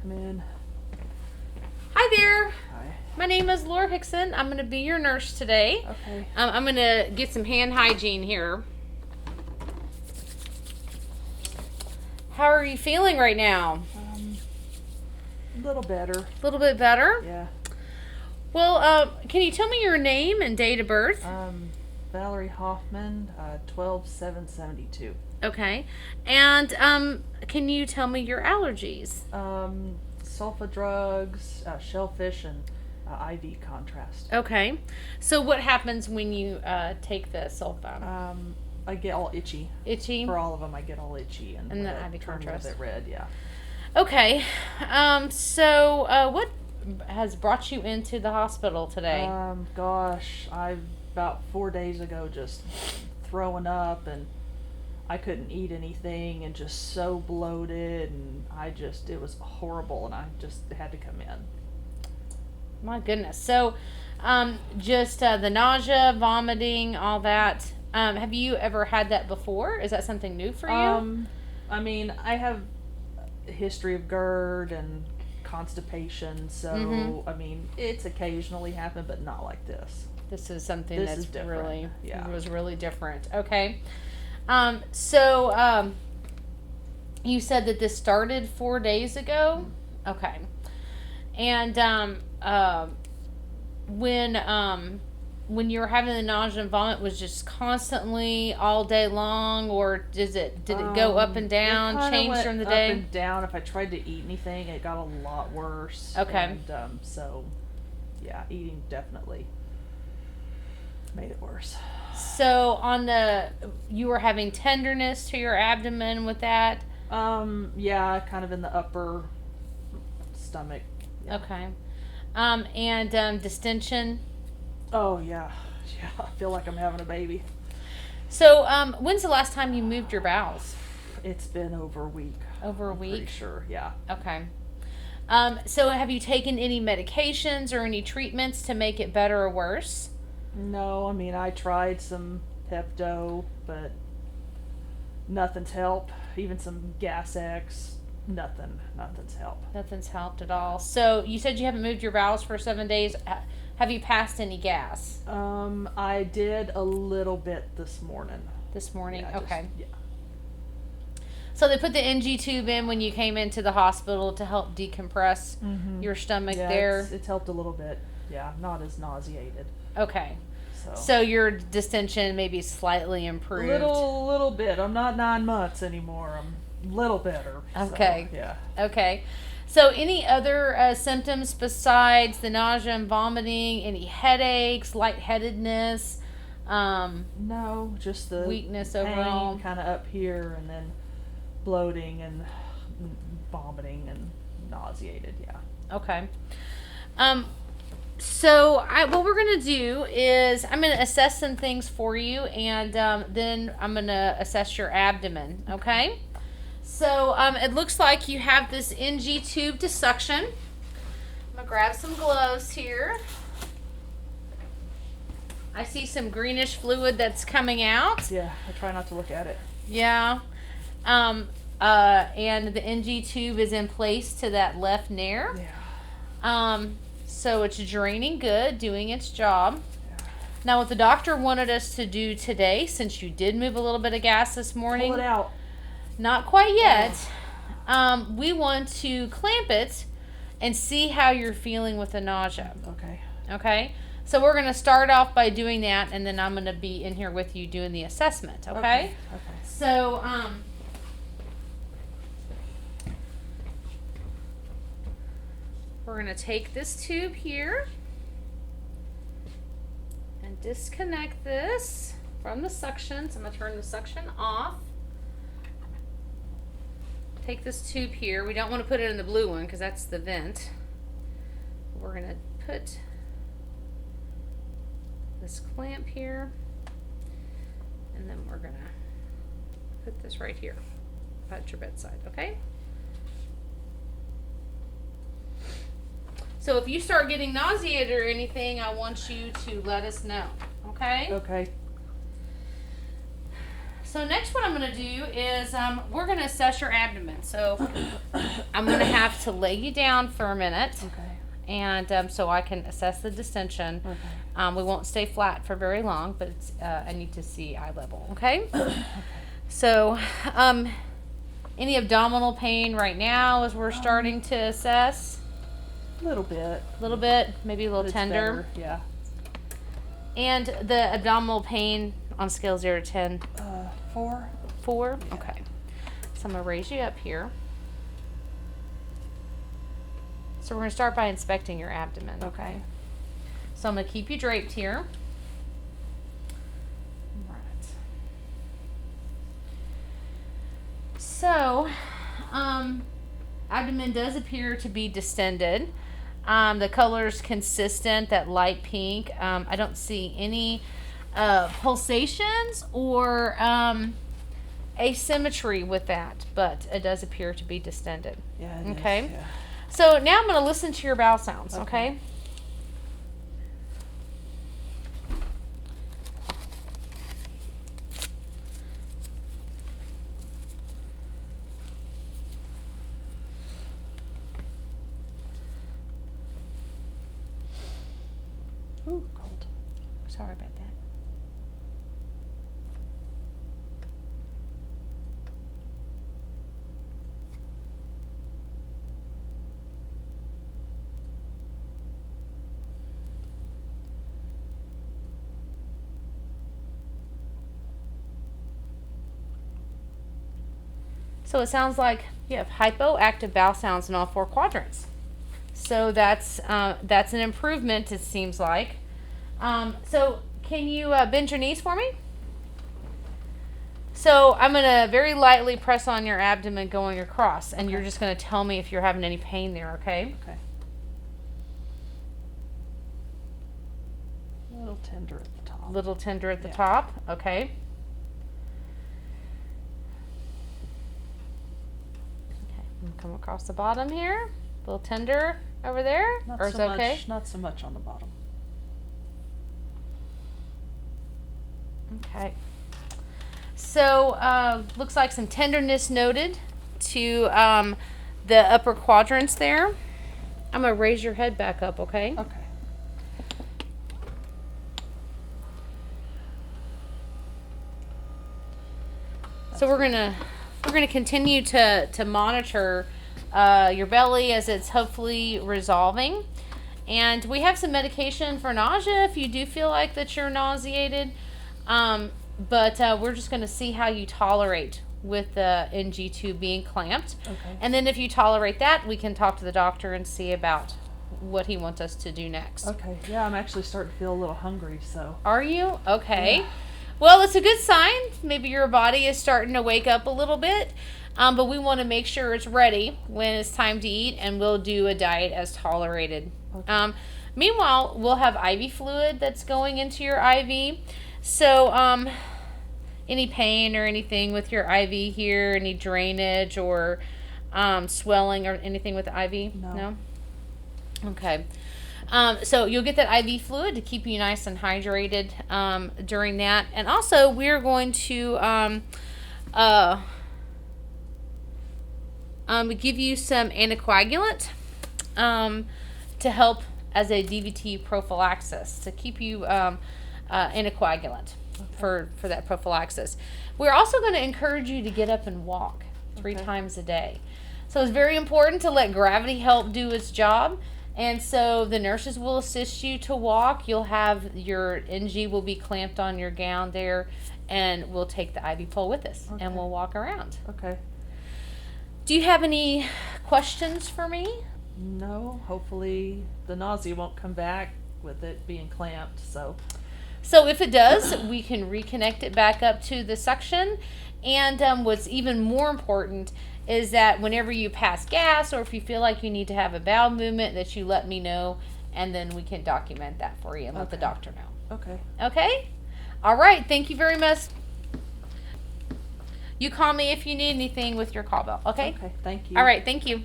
Come in. Hi there. Hi. My name is Laura Hickson. I'm going to be your nurse today. Okay. I'm going to get some hand hygiene here. How are you feeling right now? A little better. A little bit better? Yeah. Well, can you tell me your name and date of birth? Vallerie Hoffman, 12/7/72. Okay. And can you tell me your allergies? Sulfa drugs, shellfish, and IV contrast. Okay. So what happens when you take the sulfa? I get all itchy. Itchy? For all of them, I get all itchy and the red, IV turn contrast. a little bit red. Yeah. Okay. So what has brought you into the hospital today? Gosh, about 4 days ago just throwing up, and I couldn't eat anything and just so bloated, and it was horrible, and I just had to come in. My goodness. So just the nausea, vomiting, all that. Have you ever had that before? Is that something new for you? I mean, I have a history of GERD and constipation, so I mean, it's occasionally happened, but not like this. This is something This that's is different. really Yeah. really different. Okay. So you said that this started 4 days ago? Okay. And when you were having the nausea and vomit, was just constantly all day long, or did it go up and down, change during the day? Up and down. If I tried to eat anything, it got a lot worse. Okay. And so, yeah, eating definitely made it worse. So you were having tenderness to your abdomen with that? Yeah, kind of in the upper stomach. Yeah. Okay. And distension? Oh, yeah. Yeah, I feel like I'm having a baby. So, when's the last time you moved your bowels? It's been over a week. Over a I'm week? pretty sure, yeah. Okay. So have you taken any medications or any treatments to make it better or worse? No, I mean, I tried some Pepto, but nothing's helped. Even some Gas X, nothing's helped. Nothing's helped at all. So you said you haven't moved your bowels for 7 days. Have you passed any gas? I did a little bit this morning. This morning? Yeah, okay. Yeah. So they put the NG tube in when you came into the hospital to help decompress your stomach there? It's helped a little bit. Yeah, not as nauseated. Okay. So your distension maybe slightly improved? Little bit. I'm not 9 months anymore. I'm a little better. Okay. So, yeah. Okay. So any other symptoms besides the nausea and vomiting? Any headaches, lightheadedness? No, just the weakness overall? kind of up here, and then bloating and vomiting and nauseated. Yeah. Okay. So what we're going to do is I'm going to assess some things for you, and then I'm going to assess your abdomen, okay? So it looks like you have this NG tube to suction. I'm going to grab some gloves here. I see some greenish fluid that's coming out. Yeah, I try not to look at it. Yeah. And the NG tube is in place to that left nair. Yeah. So it's draining good, doing its job. Yeah. Now, what the doctor wanted us to do today, since you did move a little bit of gas this morning. Pull it out. Not quite yet. We want to clamp it and see how you're feeling with the nausea. Okay. Okay? So we're going to start off by doing that, and then I'm going to be in here with you doing the assessment. Okay? Okay. So, we're going to take this tube here and disconnect this from the suction. So I'm going to turn the suction off. Take this tube here. We don't want to put it in the blue one because that's the vent. We're going to put this clamp here, and then we're going to put this right here at your bedside, okay? So if you start getting nauseated or anything, I want you to let us know, okay? Okay. So next what I'm going to do is we're going to assess your abdomen. So I'm going to have to lay you down for a minute. Okay. And so I can assess the distension. Okay. We won't stay flat for very long, but I need to see eye level, okay? Okay. So any abdominal pain right now as we're starting to assess? A little bit. A little bit, maybe a little But it's tender. better, yeah. And the abdominal pain on a scale 0 to 10? 4. 4? Yeah. Okay. So I'm going to raise you up here. So we're going to start by inspecting your abdomen, okay? So I'm going to keep you draped here. Right. So, abdomen does appear to be distended. The color's consistent, that light pink. I don't see any pulsations or asymmetry with that, but it does appear to be distended. Yeah, it okay. is, yeah. So now I'm going to listen to your bowel sounds, okay? Ooh, cold. Sorry about that. So it sounds like you have hypoactive bowel sounds in all 4 quadrants. So that's an improvement, it seems like. So can you bend your knees for me? So I'm going to very lightly press on your abdomen going across, and you're just going to tell me if you're having any pain there, okay? Okay. A little tender at the top. Little tender at the top, okay. Come across the bottom here. A little tender over there. Not or is so it okay? much, not so much on the bottom. Okay. So looks like some tenderness noted to the upper quadrants there. I'm gonna raise your head back up, okay? Okay. So we're gonna continue to monitor your belly as it's hopefully resolving, and we have some medication for nausea if you do feel like that you're nauseated, but we're just gonna see how you tolerate with the NG tube being clamped. Okay. And then if you tolerate that, we can talk to the doctor and see about what he wants us to do next. Okay. Yeah, I'm actually starting to feel a little hungry, so. Are you? Okay. Yeah. Well, it's a good sign. Maybe your body is starting to wake up a little bit. But we want to make sure it's ready when it's time to eat, and we'll do a diet as tolerated. Okay. Meanwhile, we'll have IV fluid that's going into your IV. So any pain or anything with your IV here, any drainage or swelling or anything with the IV? No. Okay. So you'll get that IV fluid to keep you nice and hydrated during that. And also, we're going to give you some anticoagulant to help as a DVT prophylaxis, to keep you anticoagulant for that prophylaxis. We're also going to encourage you to get up and walk 3 times a day. So it's very important to let gravity help do its job. And so the nurses will assist you to walk. You'll have your NG will be clamped on your gown there, and we'll take the IV pole with us, and we'll walk around. Okay. Do you have any questions for me? No, hopefully the nausea won't come back with it being clamped, so. So if it does, we can reconnect it back up to the suction. And what's even more important is that whenever you pass gas, or if you feel like you need to have a bowel movement, that you let me know, and then we can document that for you and let the doctor know. Okay. Okay? All right. Thank you very much. You call me if you need anything with your call bell. Okay? Okay, thank you. All right. Thank you.